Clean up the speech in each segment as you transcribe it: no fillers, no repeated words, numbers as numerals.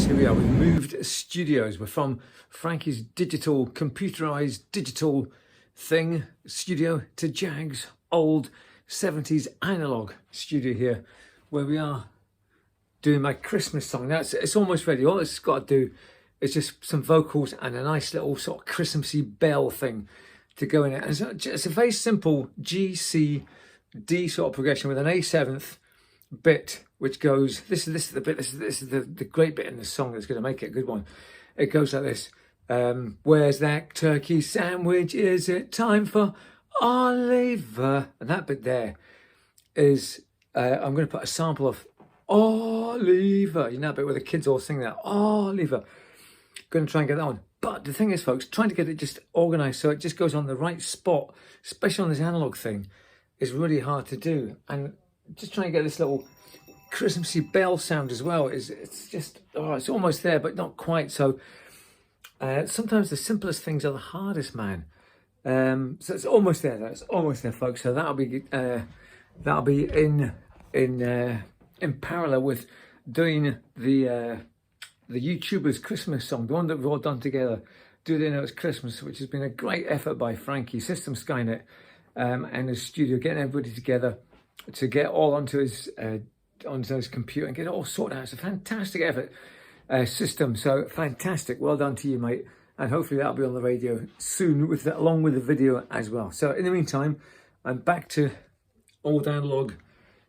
folks, here we are. We've moved studios. We're from Frankie's digital, computerized digital thing studio to Jag's old 70s analog studio here, where we are doing my Christmas song. Now it's almost ready. All it's got to do is just some vocals and a nice little sort of Christmassy bell thing to go in it. And so it's a very simple G, C, D sort of progression with an A7th bit, which goes, this is the bit, this is the great bit in the song that's going to make it a good one. It goes like this. Where's that turkey sandwich? Is it time for Oliver? And that bit there is, I'm going to put a sample of Oliver. You know that bit where the kids all sing that, Oliver. Going to try and get that on. But the thing is, folks, trying to get it just organised so it just goes on the right spot, especially on this analog thing, is really hard to do. And just trying to get this little Christmassy bell sound as well it's just, oh, it's almost there, but not quite. So sometimes the simplest things are the hardest, man. So it's almost there. That's almost there, folks. So that'll be in parallel with doing the YouTubers Christmas song, the one that we've all done together. Do They Know It's Christmas, which has been a great effort by Frankie, System Skynet, and his studio, getting everybody together to get all onto his computer and get it all sorted out. It's a fantastic effort, System. So fantastic. Well done to you, mate. And hopefully that'll be on the radio soon, with that, along with the video as well. So in the meantime, I'm back to old analog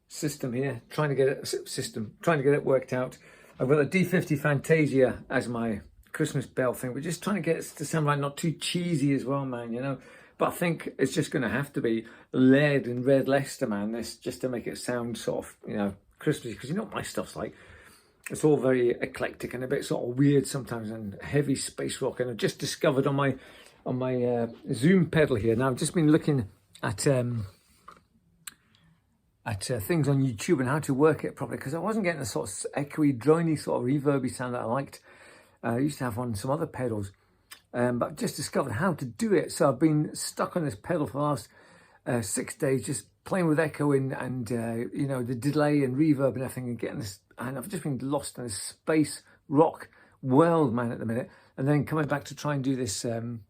System here, trying to get it worked out. I've got a D50 Fantasia as my Christmas bell thing. We're just trying to get it to sound like not too cheesy as well, man, you know. But I think it's just going to have to be lead and red Leicester, man, this, just to make it sound sort of, you know, Christmassy. Because you know what my stuff's like. It's all very eclectic and a bit sort of weird sometimes, and heavy space rock. And I've just discovered on my Zoom pedal here. Now I've just been looking at things on YouTube and how to work it properly, because I wasn't getting the sort of echoey, drony, sort of reverby sound that I liked. I used to have on some other pedals, but I've just discovered how to do it. So I've been stuck on this pedal for the last 6 days, just playing with echoing and you know, the delay and reverb and everything, and getting this. And I've just been lost in this space rock world, man, at the minute. And then coming back to try and do this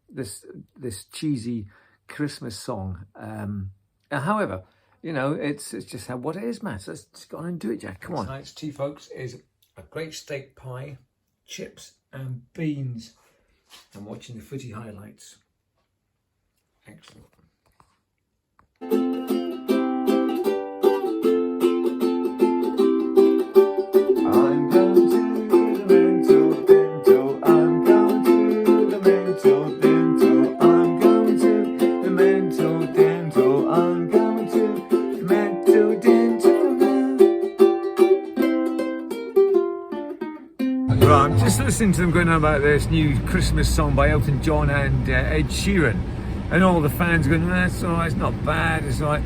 this cheesy Christmas song. However, you know, it's just what it is, man. So let's just go on and do it, Jack. Come on. Tonight's tea, folks, is a great steak pie, chips and beans. I'm watching the footy highlights. Excellent. I'm going to the mental dental. I'm going to the mental dental. I'm going to the mental dental. I'm going to the mental dental. Right, I'm just listening to them going on about this new Christmas song by Elton John and Ed Sheeran, and all the fans going, that's all right, it's not bad, it's like,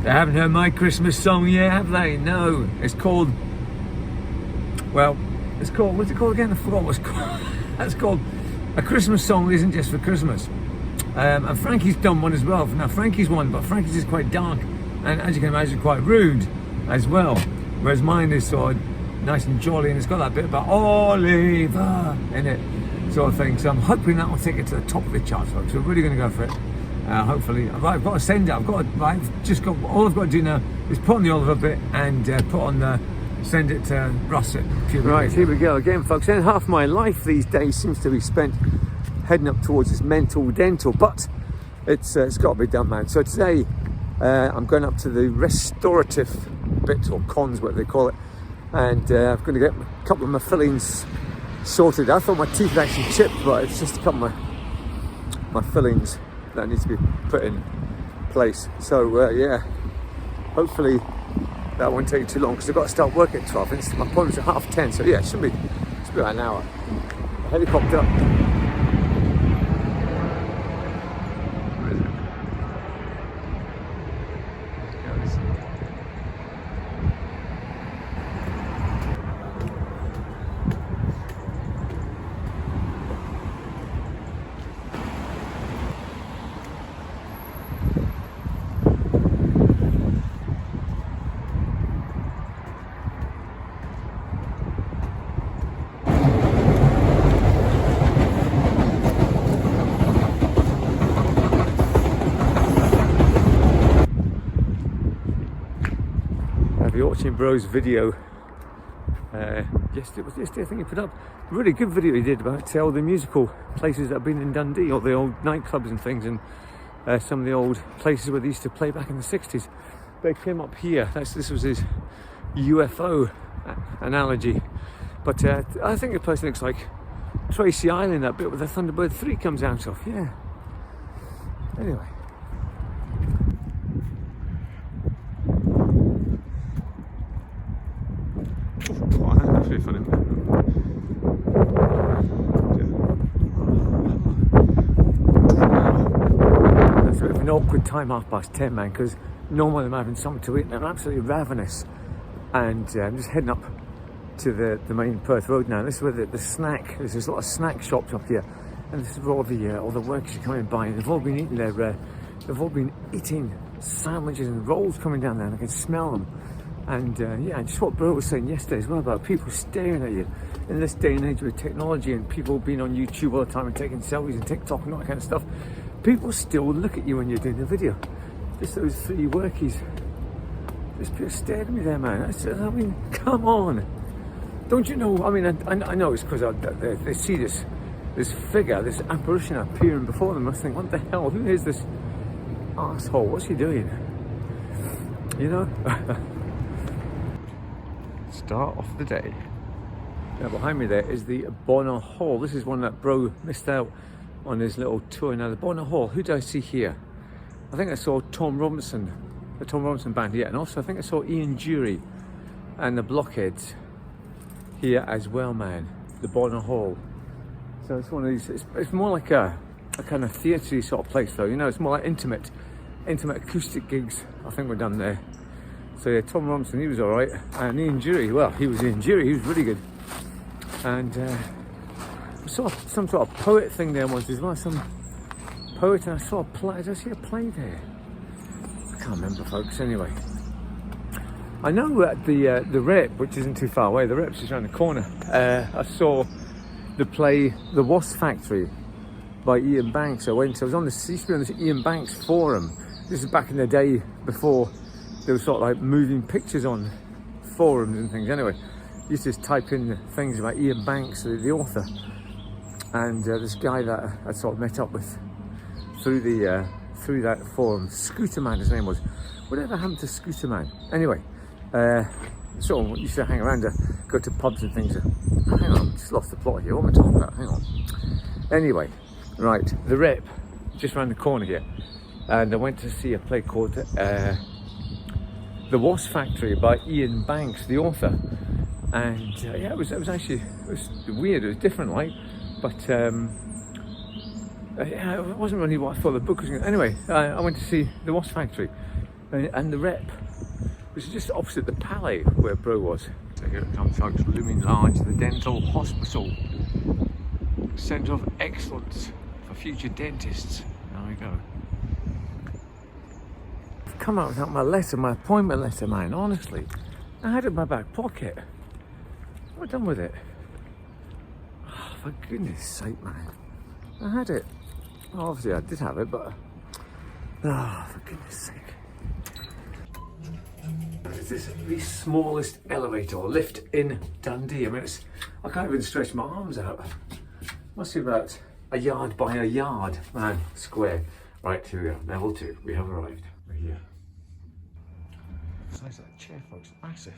they haven't heard my Christmas song yet, have they? No, it's called, well, it's called, what's it called again? I forgot what it's called. That's called A Christmas Song Isn't Just for Christmas. And Frankie's done one as well. Now Frankie's one, but Frankie's is quite dark, and as you can imagine, quite rude as well. Whereas mine is sort of nice and jolly, and it's got that bit about Oliver in it, sort of thing. So I'm hoping that will take it to the top of the charts, folks. We're really going to go for it. Hopefully, right, I've got to send it. I've just got, all I've got to do now is put on the Oliver bit and put on the, send it to Russet. Right, here we go again, folks. And half my life these days seems to be spent heading up towards this mental dental, but it's got to be done, man. So today I'm going up to the restorative bit, or cons, what they call it, and I'm going to get a couple of my fillings sorted. I thought my teeth had actually chipped, but it's just a couple of my fillings that need to be put in place. So yeah, hopefully that won't take too long, because I've got to start work at 12. And my appointment's at 10:30, so yeah, it should be about an hour. Helicopter. If you're watching Bro's video, yesterday I think he put up a really good video he did about all the musical places that have been in Dundee, all the old nightclubs and things, and some of the old places where they used to play back in the 60s. They came up here. This was his UFO analogy. But I think the place looks like Tracy Island, that bit where the Thunderbird 3 comes out of. Yeah. Anyway. Oh, that's really funny. That's a bit of an awkward time, 10:30, man, because normally I'm having something to eat and I'm absolutely ravenous. And I'm just heading up to the main Perth Road now. This is where the snack, there's a lot of snack shops up here. And this is where all the workers are coming by, and they've all been eating sandwiches and rolls coming down there, and I can smell them. And yeah, just what Bro was saying yesterday as well about people staring at you in this day and age with technology and people being on YouTube all the time and taking selfies and TikTok and all that kind of stuff. People still look at you when you're doing a video. Just those 3 workies. Just people stared at me there, man. I mean, come on. Don't you know? I mean, I know it's because they see this figure, this apparition appearing before them. I think, what the hell? Who is this asshole? What's he doing? You know? Start off the day. Now behind me there is the Bonner Hall. This is one that Bro missed out on his little tour. Now the Bonner Hall, who did I see here? I think I saw Tom Robinson, the Tom Robinson band here, and also I think I saw Ian Jury and the Blockheads here as well, man. The Bonner Hall. So it's one of these, it's more like a kind of theatre sort of place though, you know, it's more like intimate acoustic gigs I think were done there. So yeah, Tom Robinson, he was alright, and Ian Jury, well, he was Ian Jury, he was really good. And I saw some sort of poet thing there once as well, some poet, and I saw a play, did I see a play there? I can't remember, folks, anyway. I know at the Rep, which isn't too far away, the Rep's just around the corner, I saw the play The Wasp Factory by Ian Banks. I was on this, used to be on this Ian Banks forum. This is back in the day before there was sort of like moving pictures on forums and things. Anyway, you used to just type in things about Ian Banks, the author, and this guy that I sort of met up with through that forum. Scooter Man, his name was. Whatever happened to Scooter Man? Anyway, sort of used to hang around, go to pubs and things. Hang on, just lost the plot here. What am I talking about? Hang on. Anyway, right, the Rep, just around the corner here, and I went to see a play called The Wasp Factory by Ian Banks, the author. And yeah, it was weird. It was different, like, but yeah, it wasn't really what I thought the book was going to. Anyway, I went to see The Wasp Factory and the Rep, which is just opposite the Palais where Bro was. So here it comes, folks, looming large, the dental hospital, centre of excellence for future dentists. There we go. I've come out without my letter, my appointment letter, man, honestly. I had it in my back pocket. What have I done with it? Oh, for goodness sake, man. I had it. Well, obviously I did have it, but oh, for goodness sake. It's this the smallest elevator or lift in Dundee. I mean, I can't even stretch my arms out. Must be about a yard by a yard, man, square. Right, here we go. Level 2. We have arrived. We're here. The size of that chair, folks. Massive.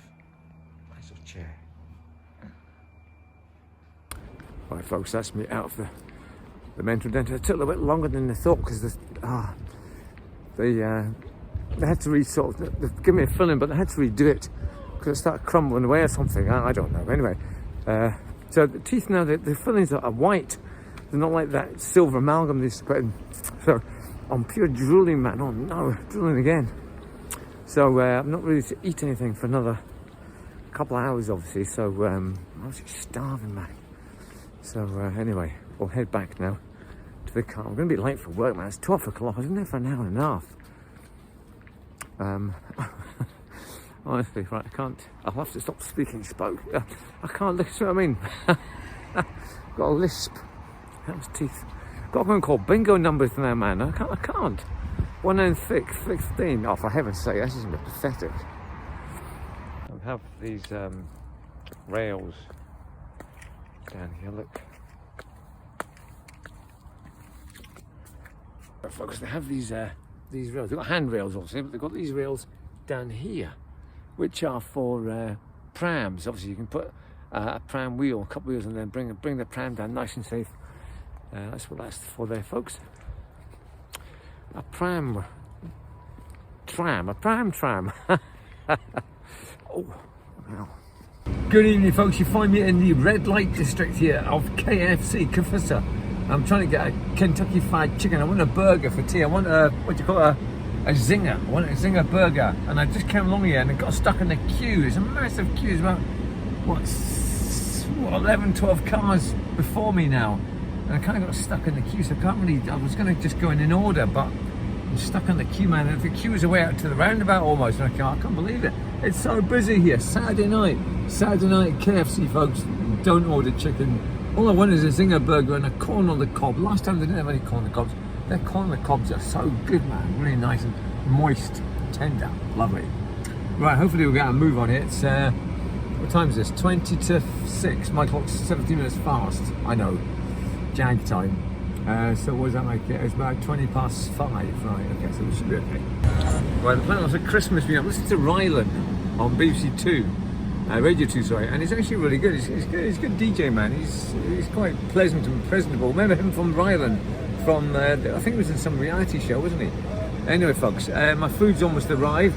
Massive chair. Right, folks, that's me out of the mental dentist. It took a little bit longer than I thought because they had to they've given me a filling, but they had to redo it because it started crumbling away or something. I don't know. Anyway, so the teeth now, the fillings are white. They're not like that silver amalgam they used to put in. So I'm pure drooling, man. Oh no, drooling again. So I'm not really to eat anything for another couple of hours, obviously. So I'm actually starving, man. So anyway, we'll head back now to the car. I'm going to be late for work, man. It's 12 o'clock. I was in there for an hour and a half. Honestly, right, I'll have to stop speaking I can't lisp, what I mean. Got a lisp. How's teeth? Got to go and call bingo numbers now, man. I can't. 1 and 6, 16. Oh, for heaven's sake, that's just pathetic. have these rails down here, look. Folks, they have these rails. They've got handrails also, but they've got these rails down here, which are for prams. Obviously, you can put a pram wheel, a couple wheels, and then bring the pram down nice and safe. That's what that's for there, folks. A pram tram. Oh, wow. Good evening, folks. You find me in the red light district here of KFC, Kafissa. I'm trying to get a Kentucky Fried Chicken. I want a burger for tea. I want a, what do you call it, a zinger. I want a zinger burger. And I just came along here and I got stuck in the queue. It's a massive queue. It's about, what, 11, 12 cars before me now. And I kind of got stuck in the queue, so I can't really, I was going to just go in order, but I'm stuck in the queue, man. And the queue is away out to the roundabout almost. And I can't believe it. It's so busy here. Saturday night, KFC, folks. Don't order chicken. All I want is a zinger burger and a corn on the cob. Last time they didn't have any corn on the cobs. Their corn on the cobs are so good, man. Really nice and moist, tender, lovely. Right, hopefully we'll get a move on it. It's, what time is this? 20 to 6. My clock's 17 minutes fast. I know. Jag time. So what does that make it? It's about 20 past 5. Right, okay, so we should be okay. Right, the plan was a Christmas video. Listen to Rylan on BBC 2. Radio 2, sorry, and he's actually really good. He's good. He's a good DJ, man. He's quite pleasant and presentable. Remember him from Ryland, from I think it was in some reality show, wasn't he? Anyway, folks, my food's almost arrived.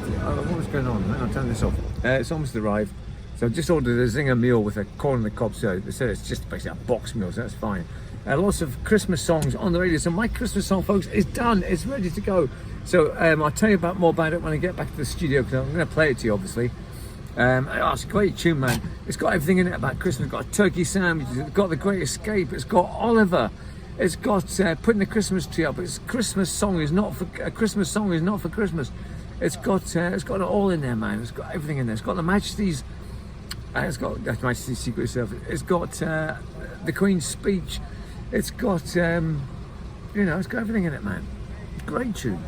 What's going on? I'll turn this off. It's almost arrived. So I've just ordered a zinger meal with a corn on the cob. So they said it's just basically a box meal, so that's fine. Lots of Christmas songs on the radio. So my Christmas song, folks, is done. It's ready to go. So I'll tell you more about it when I get back to the studio, because I'm going to play it to you, obviously. It's a great tune, man. It's got everything in it about Christmas. It's got a turkey sandwich, it's got The Great Escape, it's got Oliver, it's got putting the Christmas tree up. It's a Christmas song is not for Christmas. It's got it all in there, man. It's got everything in there. It's got the Majesty's it's got Her Majesty's Secret Service. It's got the Queen's speech. It's got it's got everything in it, man. Great tune.